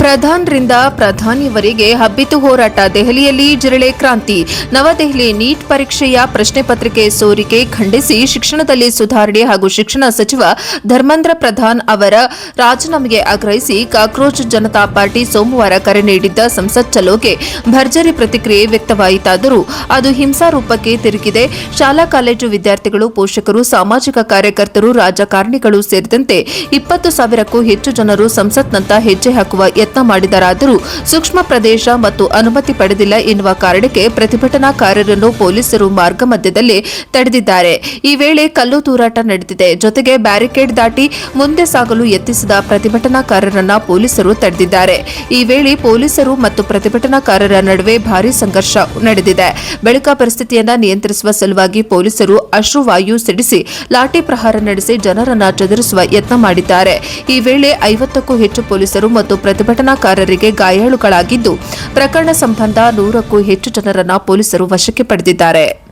ಪ್ರಧಾನರಿಂದ ಪ್ರಧಾನಿಯವರೆಗೆ ಹಬ್ಬಿತು ಹೋರಾಟ. ದೆಹಲಿಯಲ್ಲಿ ಜಿರಳೆ ಕ್ರಾಂತಿ. ನವದೆಹಲಿ ನೀಟ್ ಪರೀಕ್ಷೆಯ ಪ್ರಶ್ನೆ ಪತ್ರಿಕೆ ಸೋರಿಕೆ ಖಂಡಿಸಿ ಶಿಕ್ಷಣದಲ್ಲಿ ಸುಧಾರಣೆ ಹಾಗೂ ಶಿಕ್ಷಣ ಸಚಿವ ಧರ್ಮೇಂದ್ರ ಪ್ರಧಾನ್ ಅವರ ರಾಜೀನಾಮೆಗೆ ಆಗ್ರಹಿಸಿ ಕಾಕ್ರೋಚ್ ಜನತಾ ಪಾರ್ಟಿ ಸೋಮವಾರ ಕರೆ ನೀಡಿದ್ದ ಸಂಸತ್ ಚಲೋಗೆ ಭರ್ಜರಿ ಪ್ರತಿಕ್ರಿಯೆ ವ್ಯಕ್ತವಾಯಿತಾದರೂ ಅದು ಹಿಂಸಾರೂಪಕ್ಕೆ ತಿರುಗಿದೆ. ಶಾಲಾ ಕಾಲೇಜು ವಿದ್ಯಾರ್ಥಿಗಳು, ಪೋಷಕರು, ಸಾಮಾಜಿಕ ಕಾರ್ಯಕರ್ತರು, ರಾಜಕಾರಣಿಗಳು ಸೇರಿದಂತೆ 20,000ಕ್ಕೂ ಹೆಚ್ಚು ಜನರು ಸಂಸತ್ನಂತ ಹೆಜ್ಜೆ ಹಾಕುವ ಯತ್ನ ಮಾಡಿದರಾದರೂ ಸೂಕ್ಷ್ಮ ಪ್ರದೇಶ ಮತ್ತು ಅನುಮತಿ ಪಡೆದಿಲ್ಲ ಎನ್ನುವ ಕಾರಣಕ್ಕೆ ಪ್ರತಿಭಟನಾಕಾರರನ್ನು ಪೊಲೀಸರು ಮಾರ್ಗ ಮಧ್ಯದಲ್ಲೇ ತಡೆದಿದ್ದಾರೆ. ಈ ವೇಳೆ ಕಲ್ಲು ತೂರಾಟ ನಡೆದಿದೆ. ಜೊತೆಗೆ ಬ್ಯಾರಿಕೇಡ್ ದಾಟಿ ಮುಂದೆ ಸಾಗಲು ಯತ್ನಿಸಿದ ಪ್ರತಿಭಟನಾಕಾರರನ್ನ ಪೊಲೀಸರು ತಡೆದಿದ್ದಾರೆ. ಈ ವೇಳೆ ಪೊಲೀಸರು ಮತ್ತು ಪ್ರತಿಭಟನಾಕಾರರ ನಡುವೆ ಭಾರೀ ಸಂಘರ್ಷ ನಡೆದಿದೆ. ಬಳಿಕ ಪರಿಸ್ಥಿತಿಯನ್ನ ನಿಯಂತ್ರಿಸುವ ಸಲುವಾಗಿ ಪೊಲೀಸರು ಅಶ್ರುವಾಯು ಸಿಡಿಸಿ ಲಾಠಿ ಪ್ರಹಾರ ನಡೆಸಿ ಜನರನ್ನ ಚದುರಿಸುವ ಯತ್ನ ಮಾಡಿದ್ದಾರೆ. ಈ ವೇಳೆ 50ಕ್ಕೂ ಹೆಚ್ಚು ಪೊಲೀಸರು ಮತ್ತು ಪ್ರತಿಭಟನಾಕಾರರಿಗೆ ಗಾಯಾಳುಗಳಾಗಿದ್ದು, ಪ್ರಕರಣ ಸಂಬಂಧ 100ಕ್ಕೂ ಹೆಚ್ಚು ಜನರನ್ನ ಪೊಲೀಸರು ವಶಕ್ಕೆ ಪಡೆದಿದ್ದಾರೆ.